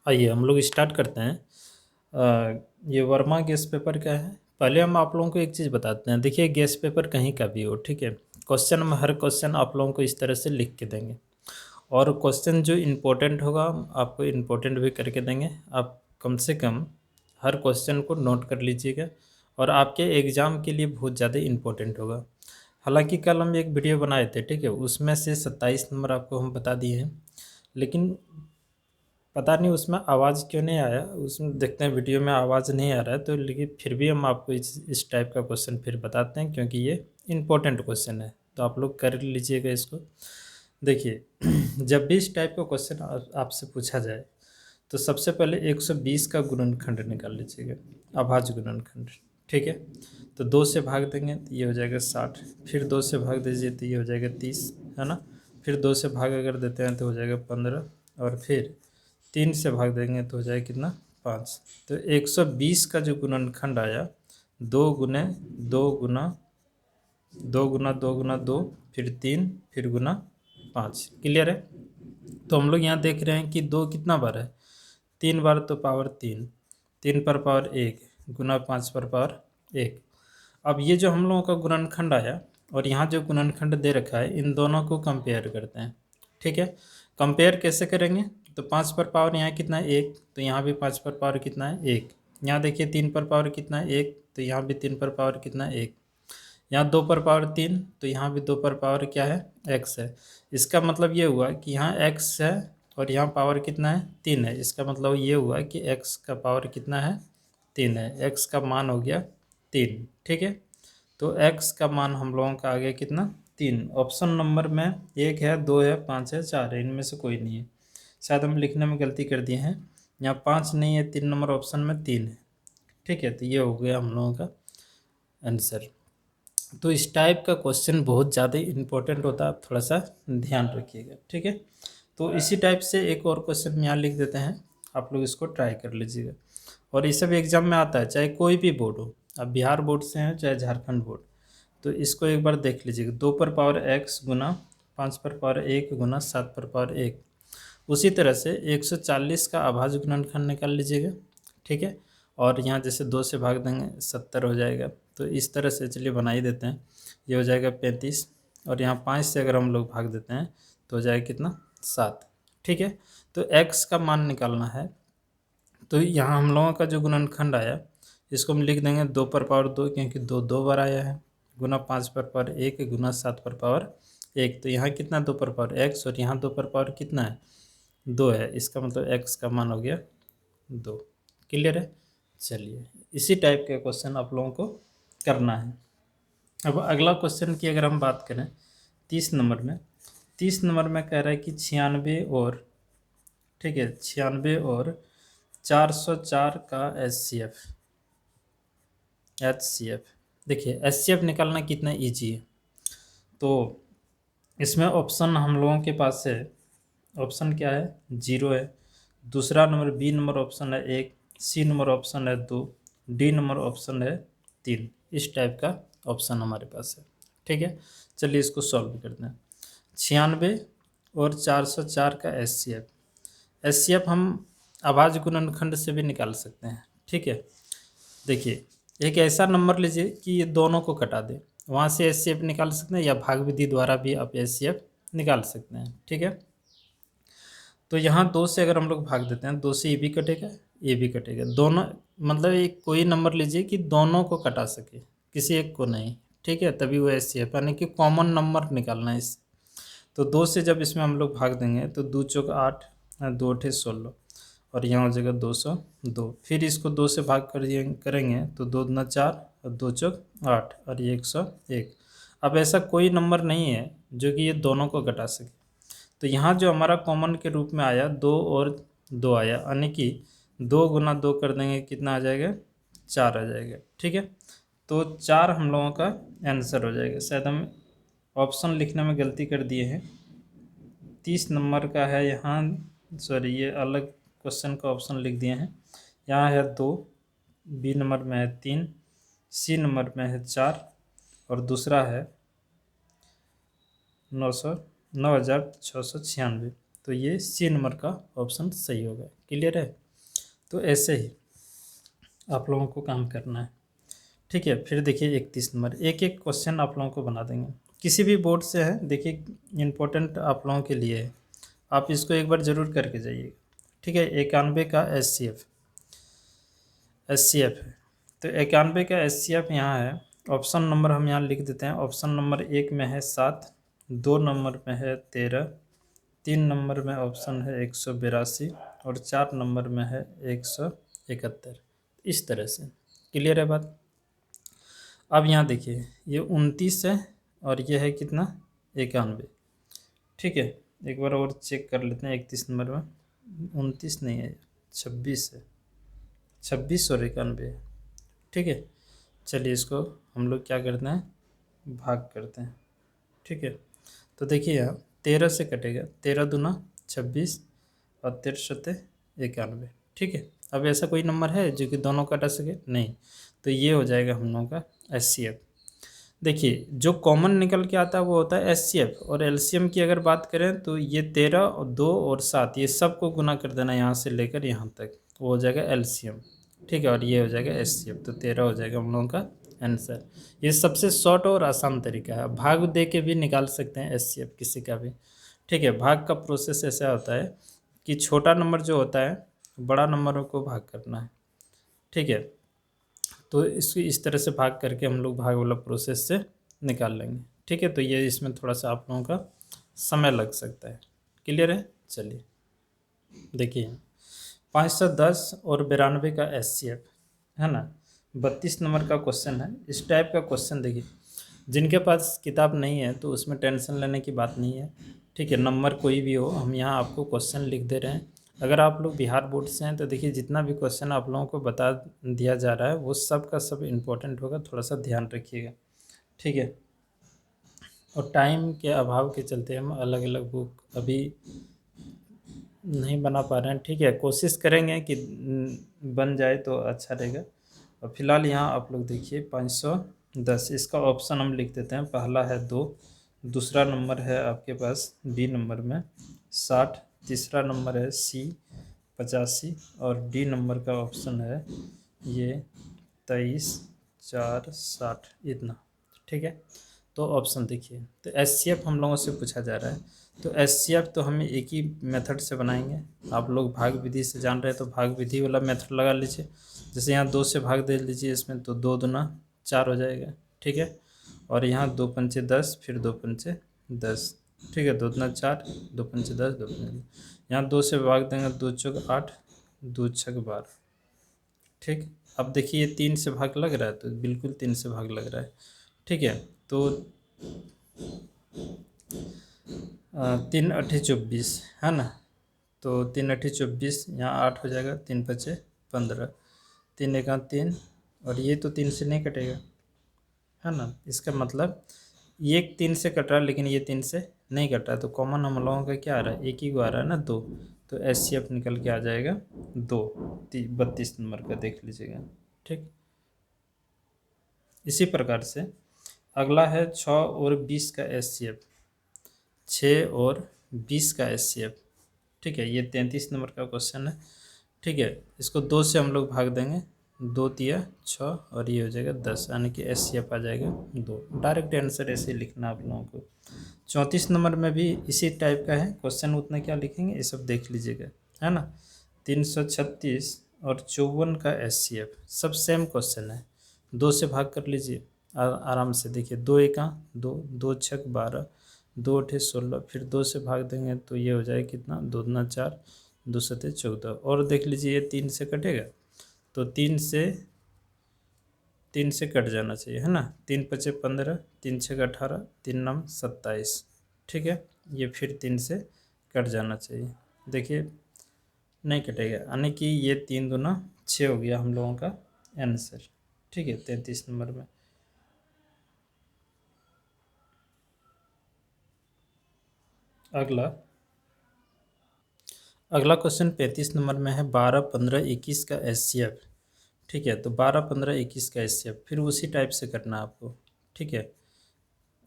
आइए हम लोग स्टार्ट करते हैं। ये वर्मा गैस पेपर क्या है, पहले हम आप लोगों को एक चीज़ बताते हैं। देखिए गैस पेपर कहीं का भी हो, ठीक है, क्वेश्चन में हर क्वेश्चन आप लोगों को इस तरह से लिख के देंगे और क्वेश्चन जो इम्पोर्टेंट होगा हम आपको इम्पोर्टेंट भी करके देंगे। आप कम से कम हर क्वेश्चन को नोट कर लीजिएगा और आपके एग्ज़ाम के लिए बहुत ज़्यादा इम्पोर्टेंट होगा। हालांकि कल हम एक वीडियो बनाए थे, ठीक है, उसमें से 27 नंबर आपको हम बता दिए हैं, लेकिन पता नहीं उसमें आवाज़ क्यों नहीं आया। उसमें देखते हैं वीडियो में आवाज़ नहीं आ रहा है तो, लेकिन फिर भी हम आपको इस टाइप का क्वेश्चन फिर बताते हैं क्योंकि ये इम्पोर्टेंट क्वेश्चन है, तो आप लोग कर लीजिएगा इसको। देखिए जब भी इस टाइप का क्वेश्चन आपसे पूछा जाए तो सबसे पहले 120 का गुणनखंड निकाल लीजिएगा, अभाज्य गुणनखंड, ठीक है। तो 2 से भाग देंगे तो ये हो जाएगा 60, फिर 2 से भाग दीजिए तो ये हो जाएगा 30, है ना। फिर 2 से भाग अगर देते हैं तो हो जाएगा 15, और फिर 3 से भाग देंगे तो हो जाएगा कितना, 5। तो 120 का जो गुणनखंड आया 2 गुने 2 गुना 2 गुना 2 गुना 2, फिर 3, फिर गुना 5। क्लियर है। तो हम लोग यहाँ देख रहे हैं कि 2 कितना बार है, 3 बार, तो पावर 3, 3 पर पावर 1 गुना 5 पर पावर 1। अब ये जो हम लोगों का गुणनखंड आया और यहाँ जो गुणनखंड दे रखा है, इन दोनों को कंपेयर करते हैं, ठीक है। कंपेयर कैसे करेंगे, तो 5 पर पावर यहाँ कितना है 1, तो यहाँ भी 5 पर पावर कितना है 1। यहाँ देखिए 3 पर पावर कितना है 1, तो यहाँ भी 3 पर पावर कितना है 1। यहाँ 2 पर पावर 3, तो यहाँ भी 2 पर पावर क्या है, x है। इसका मतलब ये हुआ कि यहाँ x है और यहाँ पावर कितना है 3 है। इसका मतलब ये हुआ कि x का पावर कितना है 3 है, x का मान हो गया 3, ठीक है। तो x का मान हम लोगों का आ गया कितना, 3। ऑप्शन नंबर में 1 है, 2 है, 5 है, 4 है, इनमें से कोई नहीं है। शायद हम लिखने में गलती कर दिए हैं, यहाँ 5 नहीं है, 3 नंबर ऑप्शन में 3 है, ठीक है। तो ये हो गया हम लोगों का आंसर। तो इस टाइप का क्वेश्चन बहुत ज़्यादा इम्पोर्टेंट होता है, आप थोड़ा सा ध्यान रखिएगा, ठीक है। तो इसी टाइप से एक और क्वेश्चन यहाँ लिख देते हैं, आप लोग इसको ट्राई कर लीजिएगा। और ये सब एग्जाम में आता है, चाहे कोई भी बोर्ड हो, अब बिहार बोर्ड से हैं चाहे झारखंड बोर्ड, तो इसको एक बार देख लीजिएगा। 2 पर पावर x गुना 5 पर पावर 1 गुना 7 पर पावर 1। उसी तरह से 140 का अभाज्य गुणनखंड निकाल लीजिएगा, ठीक है। और यहाँ जैसे 2 से भाग देंगे 70 हो जाएगा, तो इस तरह से चलिए बना ही देते हैं। ये हो जाएगा 35, और यहाँ 5 से अगर हम लोग भाग देते हैं तो हो जाएगा कितना, 7, ठीक है। तो x का मान निकालना है, तो यहाँ हम लोगों का जो गुणनखंड आया इसको हम लिख देंगे 2 पर पावर 2, क्योंकि 2 2 बार आया है, गुना 5 पर पावर 1 गुना 7 पर पावर 1। तो यहाँ कितना 2 पर पावर x, और यहाँ 2 पर पावर कितना है 2 है, इसका मतलब x का मान हो गया 2। क्लियर है। चलिए इसी टाइप के क्वेश्चन आप लोगों को करना है। अब अगला क्वेश्चन की अगर हम बात करें 30 नंबर में, 30 नंबर में कह रहा है कि 96 और, ठीक है, 96 और 404 का HCF। देखिए HCF निकालना कितना ईजी है। तो इसमें ऑप्शन हम लोगों के पास है, ऑप्शन क्या है 0 है, दूसरा नंबर बी नंबर ऑप्शन है 1, सी नंबर ऑप्शन है 2, डी नंबर ऑप्शन है 3। इस टाइप का ऑप्शन हमारे पास है, ठीक है। चलिए इसको सॉल्व करते हैं। 96 और 404 का HCF हम अभाज्य गुणनखंड से भी निकाल सकते हैं, ठीक है। देखिए एक ऐसा नंबर लीजिए कि ये दोनों को कटा दे, वहाँ से HCF निकाल सकते हैं, या भाग विधि द्वारा भी आप HCF निकाल सकते हैं, ठीक है। तो यहाँ 2 से अगर हम लोग भाग देते हैं, 2 से ये भी कटेगा, ये भी कटेगा, दोनों, मतलब एक कोई नंबर लीजिए कि दोनों को कटा सके, किसी एक को नहीं, ठीक है, तभी वो HCF, यानी कि कॉमन नंबर निकालना है इस। तो 2 से जब इसमें हम लोग भाग देंगे तो 2 चौक 8, 2 8 16, और यहाँ हो जाएगा 202। फिर इसको 2 से भाग करेंगे तो 2 दूना 4 और 2 चौक 8, और ये 101। अब ऐसा कोई नंबर नहीं है जो कि ये दोनों को घटा सके। तो यहाँ जो हमारा कॉमन के रूप में आया 2 और 2 आया, यानी कि 2 गुना 2 कर देंगे कितना आ जाएगा, 4 आ जाएगा, ठीक है। तो 4 हम लोगों का आंसर हो जाएगा। शायद हम ऑप्शन लिखने में गलती कर दिए हैं, 30 नंबर का है यहाँ, सॉरी ये अलग क्वेश्चन का ऑप्शन लिख दिए हैं। यहाँ है 2, बी नंबर में है 3, सी नंबर में है 4, और दूसरा है 9,696। तो ये सी नंबर का ऑप्शन सही होगा। क्लियर है? तो ऐसे ही आप लोगों को काम करना है। ठीक है, फिर देखिए 31 नंबर, एक एक क्वेश्चन आप लोगों को बना देंगे, किसी भी बोर्ड से है। देखिए इम्पोर्टेंट आप लोगों के लिए है, आप इसको एक बार ज़रूर करके जाइए। ठीक है, 91 का एस सी एफ है। तो 91 का SCF यहाँ है। ऑप्शन नंबर हम यहाँ लिख देते हैं। ऑप्शन नंबर 1 में है 7, 2 नंबर में है 13, 3 नंबर में ऑप्शन है 182 और 4 नंबर में है 171। इस तरह से। क्लियर है बात? अब यहाँ देखिए ये 29 है और ये है कितना, 91। ठीक है, एक बार और चेक कर लेते हैं। 31 नंबर में 29 नहीं है, 26 है, 26 और 91 है। ठीक है, चलिए इसको हम लोग क्या करते हैं, भाग करते हैं। ठीक है, तो देखिए यहाँ 13 से कटेगा, 13 दूना 26 और 13 सत्ते 91। ठीक है, अब ऐसा कोई नंबर है जो कि दोनों कटा सके? नहीं। तो ये हो जाएगा हम लोगों का SCF। देखिए जो कॉमन निकल के आता है वो होता है SCF, और LCM की अगर बात करें तो ये 13 और 2 और 7 ये सब को गुना कर देना यहाँ से लेकर यहाँ तक, वो हो जाएगा LCM। ठीक है, और ये हो जाएगा SCF। तो 13 हो जाएगा हम लोगों का आंसर। ये सबसे शॉर्ट और आसान तरीका है। भाग दे के भी निकाल सकते हैं SCF किसी का भी। ठीक है, भाग का प्रोसेस ऐसा होता है कि छोटा नंबर जो होता है बड़ा नंबरों को भाग करना है। ठीक है, तो इसको इस तरह से भाग करके हम लोग भाग वाला प्रोसेस से निकाल लेंगे। ठीक है, तो ये इसमें थोड़ा सा आप लोगों का समय लग सकता है। क्लियर है? चलिए देखिए 510 और 92 का SCF है ना, 32 नंबर का क्वेश्चन है। इस टाइप का क्वेश्चन देखिए, जिनके पास किताब नहीं है तो उसमें टेंशन लेने की बात नहीं है। ठीक है, नंबर कोई भी हो, हम यहाँ आपको क्वेश्चन लिख दे रहे हैं। अगर आप लोग बिहार बोर्ड से हैं तो देखिए जितना भी क्वेश्चन आप लोगों को बता दिया जा रहा है वो सब का सब इम्पोर्टेंट होगा, थोड़ा सा ध्यान रखिएगा। ठीक है, और टाइम के अभाव के चलते हम अलग अलग बुक अभी नहीं बना पा रहे हैं। ठीक है, कोशिश करेंगे कि बन जाए तो अच्छा रहेगा। और फिलहाल यहाँ आप लोग देखिए 510, इसका ऑप्शन हम लिख देते हैं। पहला है 2, दूसरा नंबर है आपके पास B नंबर में 60, तीसरा नंबर है C 85 और D नंबर का ऑप्शन है ये 23, 4, 60 इतना। ठीक है, तो ऑप्शन देखिए, तो SCF हम लोगों से पूछा जा रहा है। तो SCF तो हम एक ही मेथड से बनाएंगे। आप लोग भाग विधि से जान रहे हैं तो भाग विधि वाला मेथड लगा लीजिए। जैसे यहाँ 2 से भाग दे लीजिए इसमें, तो 2 दूना 4 हो जाएगा। ठीक है, और यहाँ 2 पंचे 10, फिर 2 पंचे 10। ठीक है, 2 दूना 4, 2 पंचे 10, 2 पंचे 10। यहाँ 2 से भाग देंगे, 2 चौक 8, 2 छक 12। ठीक, अब देखिए ये 3 से भाग लग रहा है तो बिल्कुल 3 से भाग लग रहा है। ठीक है, तो 3 अट्ठे 24 है ना, तो 3 अट्ठे 24, यहाँ 8 हो जाएगा, 3 पचे 15, 3 एका 3, और ये तो 3 से नहीं कटेगा है ना। इसका मतलब ये 3 से कट रहा है लेकिन ये 3 से नहीं कट रहा है, तो कॉमन हम लोगों का क्या आ रहा है, एक ही को आ रहा है ना, 2। तो SCF निकल के आ जाएगा 2, 32 नंबर का देख लीजिएगा। ठीक, इसी प्रकार से अगला है 6 और 20 का SCF, 6 और 20 का SCF। ठीक है, ये 33 नंबर का क्वेश्चन है। ठीक है, इसको 2 से हम लोग भाग देंगे, 2 तिया 6 और ये हो जाएगा 10, यानी कि SCF आ जाएगा 2। डायरेक्ट आंसर ऐसे ही लिखना आप लोगों को। 34 नंबर में भी इसी टाइप का है क्वेश्चन, उतना क्या लिखेंगे ये सब देख लीजिएगा है ना। 336 और 54 का SCF सब सेम क्वेश्चन है। 2 से भाग कर लीजिए आराम से। देखिए 2 एका 2, 2 छक 12, 2 अठे 16, फिर 2 से भाग देंगे तो ये हो जाएगा कितना, 2 दूना 4, 2 सते 14। और देख लीजिए ये 3 से कटेगा तो 3 से कट जाना चाहिए है ना। 3 पचे 15, 3 छक 18, 3 नम 27। ठीक है, ये फिर 3 से कट जाना चाहिए। देखिए नहीं कटेगा, यानी कि ये 3 दूना 6 हो गया हम लोगों का आंसर। ठीक है, 33 नंबर में। अगला क्वेश्चन 35 नंबर में है, 12, 15, 21 का SCF। ठीक है, तो 12, 15, 21 का SCF फिर उसी टाइप से करना है आपको। ठीक है,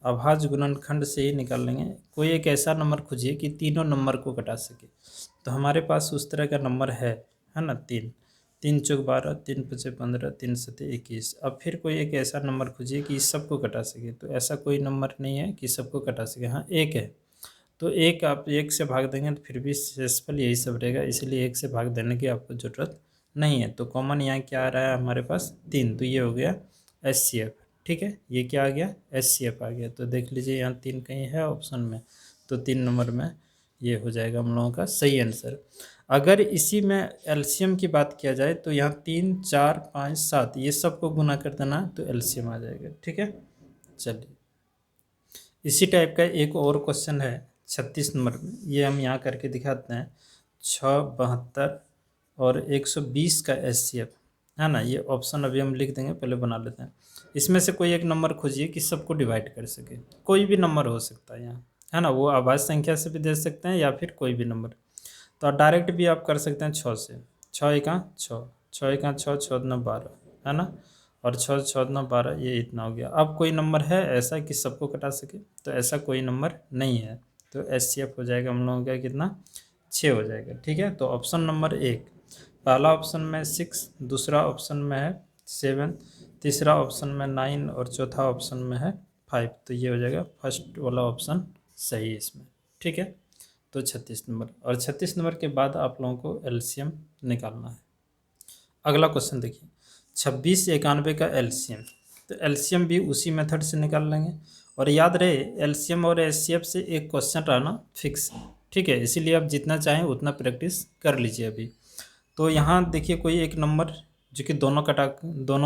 अभाज्य गुणनखंड से ही निकाल लेंगे। कोई एक ऐसा नंबर खोजिए कि तीनों नंबर को घटा सके। तो हमारे पास उस तरह का नंबर है ना, 3, 3 चौक 12, 3 पचे 15, 3 सते 21। अब फिर कोई एक ऐसा नंबर खोजिए कि इस सबको घटा सके। तो ऐसा कोई नंबर नहीं है कि सबको घटा सके। हाँ, एक है। तो एक आप एक से भाग देंगे तो फिर भी शेषफल यही सब रहेगा, इसलिए एक से भाग देने की आपको ज़रूरत नहीं है। तो कॉमन यहाँ क्या आ रहा है हमारे पास, 3। तो ये हो गया HCF। ठीक है, ये क्या आ गया, HCF आ गया। तो देख लीजिए यहाँ 3 कहीं है ऑप्शन में, तो 3 नंबर में ये हो जाएगा हम लोगों का सही आंसर। अगर इसी में एलसीएम की बात किया जाए तो यहाँ 3, 4, 5, 7 ये सबको गुना कर देना तो एलसीएम आ जाएगा। ठीक है, चलिए इसी टाइप का एक और क्वेश्चन है 36 नंबर में, ये हम यहाँ करके दिखाते हैं। 6, 72 और 120 का HCF है ना। ये ऑप्शन अभी हम लिख देंगे, पहले बना लेते हैं। इसमें से कोई एक नंबर खोजिए कि सबको डिवाइड कर सके। कोई भी नंबर हो सकता है यहाँ, है ना। वो अभाज्य संख्या से भी दे सकते हैं या फिर कोई भी नंबर। तो डायरेक्ट भी आप कर सकते हैं 6 से। 6 एका 6, 6 एका 6, 6 दूना 12, है ना। और 6, 6 दूना 12, ये इतना हो गया। अब कोई नंबर है ऐसा कि सबको कटा सके? तो ऐसा कोई नंबर नहीं है। तो HCF हो जाएगा हम लोगों का कितना, 6 हो जाएगा। ठीक है, तो ऑप्शन नंबर 1, पहला ऑप्शन में 6, दूसरा ऑप्शन में है 7, तीसरा ऑप्शन में 9 और चौथा ऑप्शन में है 5। तो ये हो जाएगा फर्स्ट वाला ऑप्शन सही इसमें। ठीक है, तो 36 नंबर। और 36 नंबर के बाद आप लोगों को एलसीएम निकालना है। अगला क्वेश्चन देखिए, 26 91 का एलसीएम। तो एलसीएम भी उसी मेथड से निकाल लेंगे। और याद रहे एलसीएम और एचसीएफ से एक क्वेश्चन रहना फिक्स है। ठीक है, इसीलिए आप जितना चाहें उतना प्रैक्टिस कर लीजिए अभी। तो यहाँ देखिए कोई एक नंबर जो कि दोनों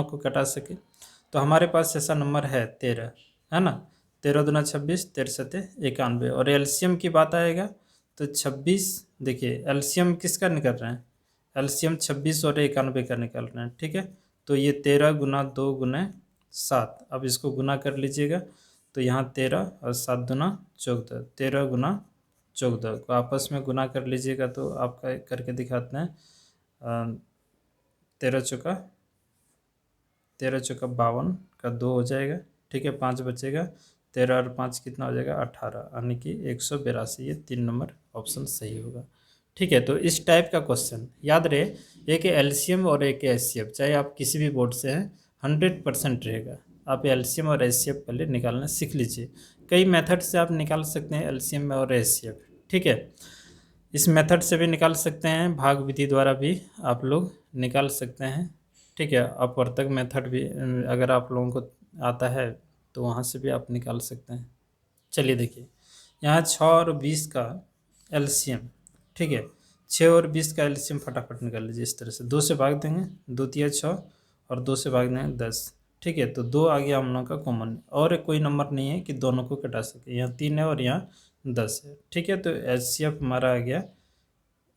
को कटा सके। तो हमारे पास ऐसा नंबर है 13, है ना। 13 दूना 26, 13 सते 91। और एलसीएम की बात आएगा तो 26, देखिए एलसीएम किसका निकल रहे हैं, एलसीएम 26 और 91 का निकल रहे हैं। ठीक है, तो ये 13 गुना 2 गुना 7। अब इसको गुना कर लीजिएगा तो यहाँ 13 और 7 दूना 14, 13 गुना 14 को आपस में गुना कर लीजिएगा तो आपका करके दिखाते हैं। 13 चौका 52 का 2 हो जाएगा। ठीक है, 5 बचेगा, 13 और 5 कितना हो जाएगा, 18, यानी कि 182। ये 3 नंबर ऑप्शन सही होगा। ठीक है, तो इस टाइप का क्वेश्चन याद रहे, एक एलसीएम और एक एचसीएफ, चाहे आप किसी भी बोर्ड से हैं, 100% रहेगा। आप एलसीएम और एचसीएफ पहले निकालना सीख लीजिए। कई मेथड से आप निकाल सकते हैं एलसीएम और एचसीएफ। ठीक है, इस मेथड से भी निकाल सकते हैं, भाग विधि द्वारा भी आप लोग निकाल सकते हैं। ठीक है, अपवर्तक मेथड भी अगर आप लोगों को आता है तो वहाँ से भी आप निकाल सकते हैं। चलिए देखिए, यहाँ 6 और 20 का एलसीएम। ठीक है, 6 और 20 का एलसीएम फटाफट निकाल लीजिए। इस तरह से 2 से भाग देंगे, 2 तिया 6 और 2 से भाग देंगे 10। ठीक है, तो 2 आ गया हम लोगों का कॉमन, और कोई नंबर नहीं है कि दोनों को कटा सके। यहाँ 3 है और यहाँ 10 है। ठीक है, तो HCF हमारा आ गया,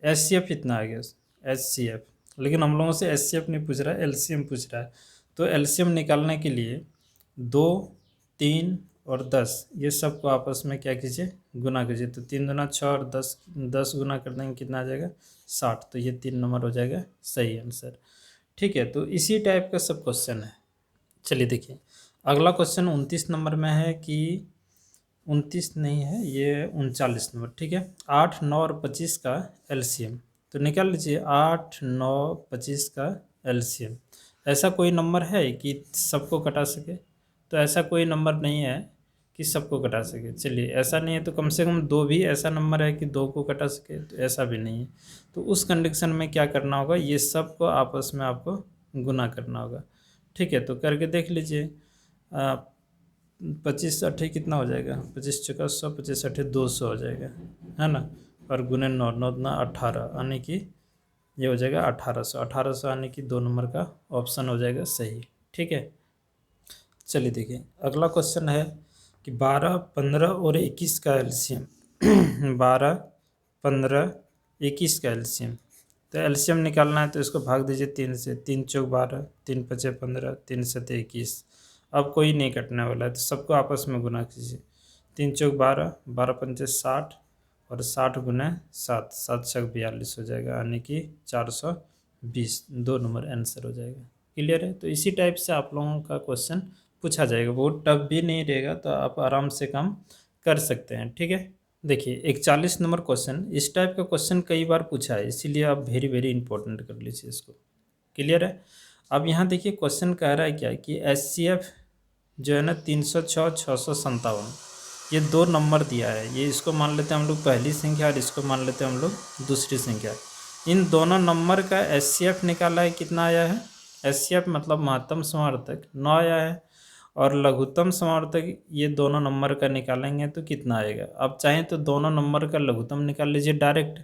HCF इतना आ गया HCF। लेकिन हम लोगों से HCF नहीं पूछ रहा है, LCM पूछ रहा है। तो LCM निकालने के लिए 2, 3 और 10 ये सब को आपस में क्या कीजिए, गुना कीजिए। तो 3 दूना 6 और 10 गुना कर देंगे, कितना आ जाएगा, 60। तो ये 3 नंबर हो जाएगा सही आंसर। ठीक है, तो इसी टाइप का सब क्वेश्चन है। चलिए देखिए, अगला क्वेश्चन 29 नंबर में है कि 29 नहीं है, ये 39 नंबर। ठीक है, 8, 9 और 25 का एलसीएम। तो निकाल लीजिए 8, 9, 25 का एलसीएम। ऐसा कोई नंबर है कि सबको कटा सके? तो ऐसा कोई नंबर नहीं है कि सबको कटा सके। चलिए, ऐसा नहीं है तो कम से कम 2 भी ऐसा नंबर है कि 2 को कटा सके, तो ऐसा भी नहीं है। तो उस कंडीशन में क्या करना होगा, ये सब को आपस में आपको गुना करना होगा। ठीक है, तो करके देख लीजिए। 25 अट्ठे कितना हो जाएगा, 25 चौका 100, 25 अट्ठे 200 हो जाएगा, है ना। और गुने 9, 9 दूना 18, यानी कि ये हो जाएगा 1800। 1800 यानी कि 2 नंबर का ऑप्शन हो जाएगा सही। ठीक है, चलिए देखिए, अगला क्वेश्चन है कि 12, 15 और 21 का एलसीएम। 12, 15, 21 का एलसीएम। तो एलसीएम निकालना है तो इसको भाग दीजिए 3 से। 3 चौक 12, 3 पचे 15, 3 सते 21। अब कोई नहीं कटने वाला है तो सबको आपस में गुना कीजिए। 3 चौक 12, 12 पंचे 60 और 60 गुना 7, 7 छक 42 हो जाएगा, यानी कि 420। 2 नंबर आंसर हो जाएगा। क्लियर है, तो इसी टाइप से आप लोगों का क्वेश्चन पूछा जाएगा, वो टफ भी नहीं रहेगा, तो आप आराम से काम कर सकते हैं। ठीक है, देखिए 41 नंबर क्वेश्चन, इस टाइप का क्वेश्चन कई बार पूछा है, इसीलिए आप वेरी वेरी इंपॉर्टेंट कर लीजिए इसको। क्लियर है। अब यहाँ देखिए क्वेश्चन कह रहा है क्या कि HCF जो है ना 306 657, ये दो नंबर दिया है, ये इसको मान लेते हैं हम लोग पहली संख्या और इसको मान लेते हैं हम लोग दूसरी संख्या। इन दोनों नंबर का HCF निकाला है, कितना आया है? HCF मतलब महत्तम समावर्तक 9 आया है, और लघुत्तम समावर्तक ये दोनों नंबर का निकालेंगे तो कितना आएगा। आप चाहें तो दोनों नंबर का लघुत्तम निकाल लीजिए डायरेक्ट,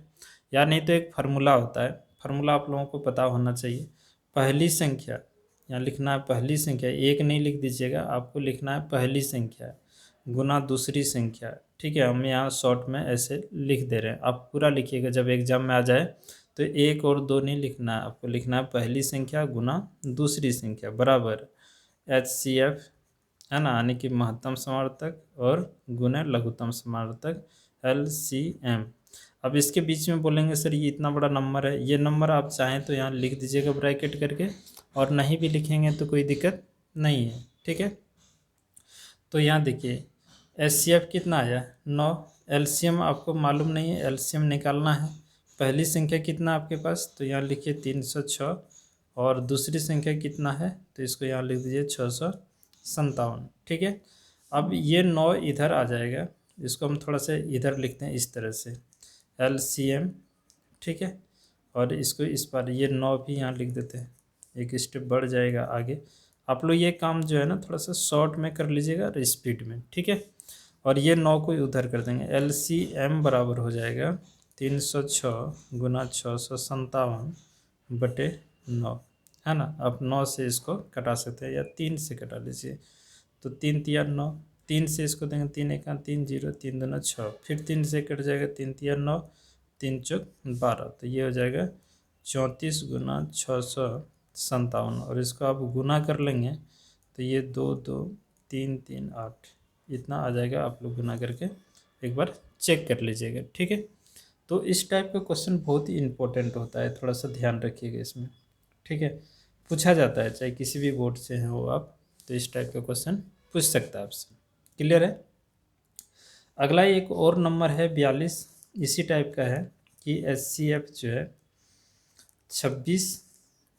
या नहीं तो एक फार्मूला होता है, फार्मूला आप लोगों को पता होना चाहिए। पहली संख्या यहाँ लिखना है, पहली संख्या, एक नहीं लिख दीजिएगा, आपको लिखना है पहली संख्या गुना दूसरी संख्या। ठीक है, हम यहाँ शॉर्ट में ऐसे लिख दे रहे हैं, आप पूरा लिखिएगा जब एग्जाम में आ जाए, तो एक और दो नहीं लिखना है, आपको लिखना है पहली संख्या गुना दूसरी संख्या बराबर HCF, है ना, यानी कि महत्तम समावर्तक, और गुना लघुत्तम समावर्तक LCM। अब इसके बीच में बोलेंगे सर ये इतना बड़ा नंबर है, ये नंबर आप चाहें तो यहाँ लिख दीजिएगा ब्रैकेट करके, और नहीं भी लिखेंगे तो कोई दिक्कत नहीं है। ठीक है, तो यहाँ देखिए HCF कितना आया 9, LCM आपको मालूम नहीं है, LCM निकालना है। पहली संख्या कितना आपके पास, तो यहाँ लिखिए 306, और दूसरी संख्या कितना है, तो इसको यहाँ लिख दीजिए 657। ठीक है, अब ये 9 इधर आ जाएगा, इसको हम थोड़ा सा इधर लिखते हैं इस तरह से LCM। ठीक है, और इसको इस बार ये 9 भी यहाँ लिख देते हैं, एक स्टेप बढ़ जाएगा आगे। आप लोग ये काम जो है ना थोड़ा सा शॉर्ट में कर लीजिएगा और स्पीड में। ठीक है, और ये 9 को उधर कर देंगे, LCM बराबर हो जाएगा 306 गुना 657 बटे 9, है ना। आप 9 से इसको कटा सकते हैं या 3 से कटा लीजिए, तो 3 तिया 9, 3 से इसको देंगे 3 1 3 0 3 2 6, फिर 3 से कट जाएगा 3 तिया 9 3 चौक 12, तो ये हो जाएगा 34 गुना 657, और इसको आप गुना कर लेंगे तो ये 2 2 3 3 8 इतना आ जाएगा। आप लोग गुना करके एक बार चेक कर लीजिएगा। ठीक है, तो इस टाइप का क्वेश्चन बहुत ही इंपॉर्टेंट होता है, थोड़ा सा ध्यान रखिएगा इसमें। ठीक है, पूछा जाता है, चाहे किसी भी बोर्ड से हो आप, तो इस टाइप का क्वेश्चन पूछ सकता है आपसे। क्लियर है। अगला एक और नंबर है 42, इसी टाइप का है कि HCF जो है 26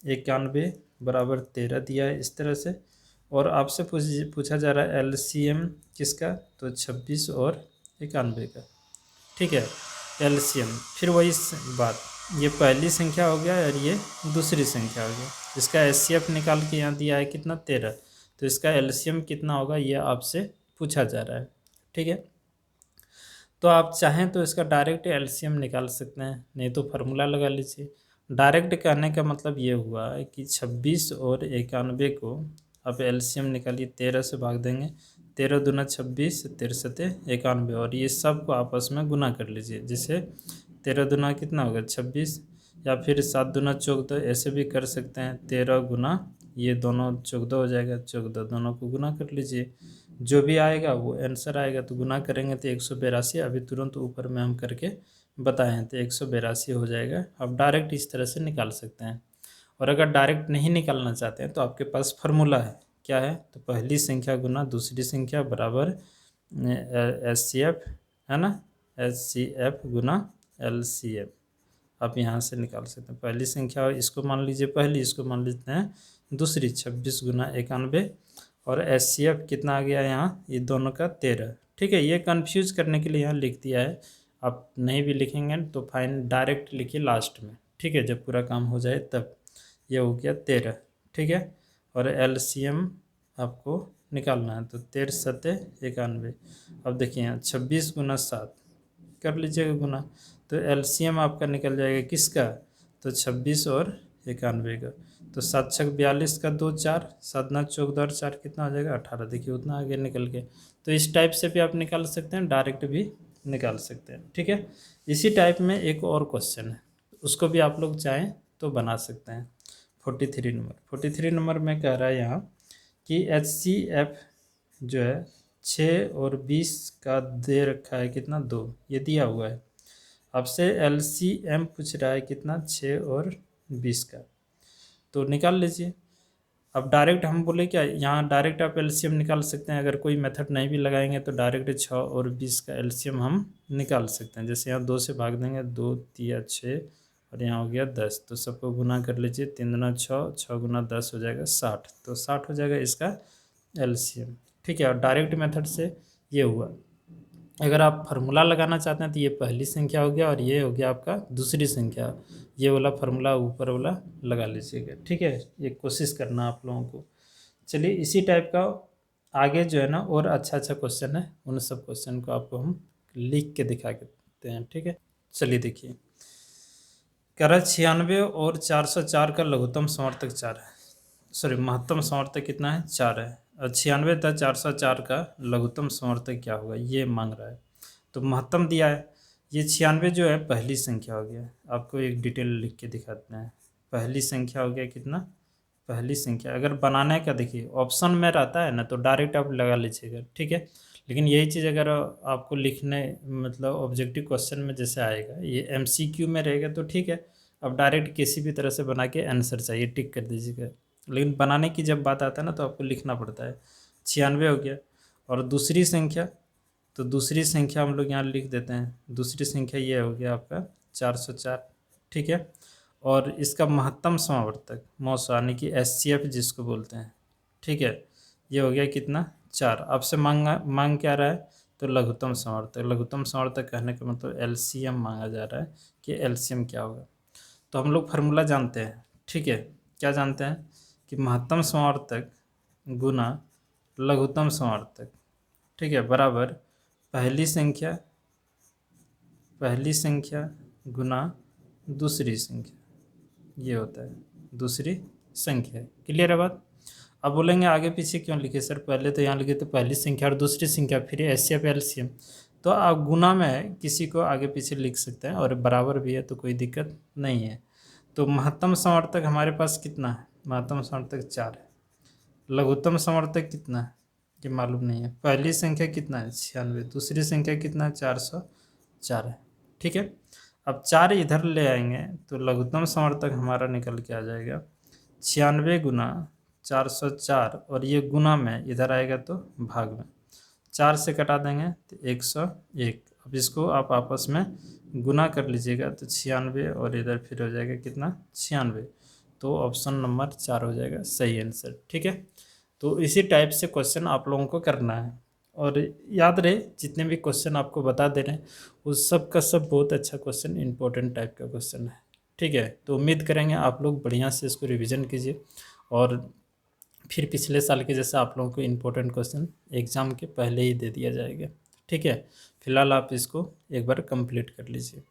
91 बराबर 13 दिया है इस तरह से, और आपसे पूछा जा रहा है LCM किसका, तो 26 और 91 का। ठीक है, LCM फिर वही बात, ये पहली संख्या हो गया और ये दूसरी संख्या हो गया, इसका HCF निकाल के यहाँ दिया है कितना 13, तो इसका LCM कितना होगा ये आपसे पूछा जा रहा है। ठीक है, तो आप चाहें तो इसका डायरेक्ट LCM निकाल सकते हैं, नहीं तो फार्मूला लगा लीजिए। डायरेक्ट कहने का मतलब ये हुआ है कि 26 और 91 को आप LCM निकालिए, 13 से भाग देंगे, 13 दूना 26, 13 सते 91, और ये सब को आपस में गुना कर लीजिए, जिससे 13 दूना कितना होगा 26, या फिर 7 दूना 14, ऐसे भी कर सकते हैं। 13 गुना ये दोनों 14 हो जाएगा, 14 दोनों को गुना कर लीजिए, जो भी आएगा वो आंसर आएगा। तो गुना करेंगे तो 182, अभी तुरंत ऊपर में हम करके बताए हैं, तो 182 हो जाएगा। आप डायरेक्ट इस तरह से निकाल सकते हैं, और अगर डायरेक्ट नहीं निकालना चाहते हैं तो आपके पास फार्मूला है, क्या है, तो पहली संख्या गुना दूसरी संख्या बराबर HCF, है ना, HCF गुना LCM। आप यहाँ से निकाल सकते हैं, पहली संख्या इसको मान लीजिए पहली, इसको मान लेते हैं दूसरी, 26 गुना 91, और HCF कितना आ गया यहाँ, ये दोनों का 13। ठीक है, ये कन्फ्यूज करने के लिए यहाँ लिख दिया है, आप नहीं भी लिखेंगे तो फाइन डायरेक्ट लिखिए लास्ट में। ठीक है, जब पूरा काम हो जाए तब। ये हो गया 13। ठीक है, और LCM आपको निकालना है, तो 13 सते 91। अब देखिए यहाँ 26 गुना 7 कर लीजिएगा गुना, तो LCM आपका निकल जाएगा किसका, तो 26 और 91 का, तो 7 छक 42 का 2 4, 7 9 14 और 4 कितना हो जाएगा 18। देखिए उतना आगे निकल के, तो इस टाइप से भी आप निकाल सकते हैं, डायरेक्ट भी निकाल सकते हैं। ठीक है, इसी टाइप में एक और क्वेश्चन है, उसको भी आप लोग चाहें तो बना सकते हैं। 43 नंबर में कह रहा है यहाँ कि HCF जो है 6 और 20 का दे रखा है कितना 2, ये दिया हुआ है। आपसे LCM पूछ रहा है कितना 6 और 20 का, तो निकाल लीजिए। अब डायरेक्ट हम बोले क्या, यहाँ डायरेक्ट आप एलसीएम निकाल सकते हैं। अगर कोई मेथड नहीं भी लगाएंगे तो डायरेक्ट 6 और 20 का एलसीएम हम निकाल सकते हैं। जैसे यहाँ 2 से भाग देंगे, 2 तिया 6 और यहाँ हो गया 10, तो सबको गुना कर लीजिए, 3 दूना 6, 6 गुना 10 हो जाएगा 60, तो 60 हो जाएगा इसका एलसीएम। ठीक है, और डायरेक्ट मेथड से ये हुआ। अगर आप फार्मूला लगाना चाहते हैं तो ये पहली संख्या हो गया और ये हो गया आपका दूसरी संख्या। ये वाला फार्मूला ऊपर वाला लगा लीजिएगा। ठीक है, ये कोशिश करना आप लोगों को। चलिए इसी टाइप का आगे जो है ना और अच्छा अच्छा क्वेश्चन है, उन सब क्वेश्चन को आपको हम लिख के दिखा देते हैं। ठीक है, चलिए देखिए, कह रहा है 96 और 404 का लघुत्तम समर्थक 4 है, सॉरी महत्तम समर्थक कितना है, 4 है। और 96 तथा 404 का लघुत्तम समर्थक क्या होगा ये मांग रहा है। तो महत्तम दिया है, ये 96 जो है पहली संख्या हो गया। आपको एक डिटेल लिख के दिखाते हैं। पहली संख्या हो गया कितना, पहली संख्या। अगर बनाने का देखिए ऑप्शन में रहता है ना तो डायरेक्ट आप लगा लीजिएगा। ठीक है, लेकिन यही चीज़ अगर आपको लिखने मतलब ऑब्जेक्टिव क्वेश्चन में जैसे आएगा, ये एमसीक्यू में रहेगा तो ठीक है, अब डायरेक्ट किसी भी तरह से बना के आंसर चाहिए टिक कर दीजिएगा। लेकिन बनाने की जब बात आता है ना तो आपको लिखना पड़ता है। 96 हो गया, और दूसरी संख्या, तो दूसरी संख्या हम लोग यहाँ लिख देते हैं। दूसरी संख्या ये हो गया आपका 404। ठीक है, और इसका महत्तम समावर्तक मौस यानी कि एचसीएफ जिसको बोलते हैं। ठीक है, ये हो गया कितना, 4। आपसे मांग क्या रहा है, तो लघुत्तम समावर्तक। लघुत्तम समावर्तक कहने का मतलब एलसीएम मांगा जा रहा है कि एलसीएम क्या होगा। तो हम लोग फार्मूला जानते हैं। ठीक है, क्या जानते हैं कि महत्तम समावर्तक गुना लघुत्तम समावर्तक, ठीक है, बराबर पहली संख्या गुना दूसरी संख्या, ये होता है दूसरी संख्या। क्लियर है बात। अब बोलेंगे आगे पीछे क्यों लिखे सर, पहले तो यहाँ लिखे तो पहली संख्या और दूसरी संख्या, फिर एचसीएफ एलसीएम। तो आप गुना में किसी को आगे पीछे लिख सकते हैं और बराबर भी है तो कोई दिक्कत नहीं है। तो महत्तम समर्थक हमारे पास कितना है, महत्तम समर्थक 4 है। लघुत्तम समर्थक कितना है ये मालूम नहीं है। पहली संख्या कितना है 96, दूसरी संख्या कितना है 404 है। ठीक है, अब 4 इधर ले आएंगे तो लघुत्तम समर्थक हमारा निकल के आ जाएगा 96 गुना 404, और ये गुना में इधर आएगा तो भाग में 4 से कटा देंगे तो 101। अब इसको आप आपस में गुना कर लीजिएगा तो 96 और इधर फिर हो जाएगा कितना 96, तो ऑप्शन नंबर 4 हो जाएगा सही आंसर। ठीक है, तो इसी टाइप से क्वेश्चन आप लोगों को करना है। और याद रहे जितने भी क्वेश्चन आपको बता दे रहे हैं उस सब का सब बहुत अच्छा क्वेश्चन, इंपॉर्टेंट टाइप का क्वेश्चन है। ठीक है, तो उम्मीद करेंगे आप लोग बढ़िया से इसको रिवीजन कीजिए और फिर पिछले साल के जैसा आप लोगों को इम्पोर्टेंट क्वेश्चन एग्ज़ाम के पहले ही दे दिया जाएगा। ठीक है, फिलहाल आप इसको एक बार कंप्लीट कर लीजिए।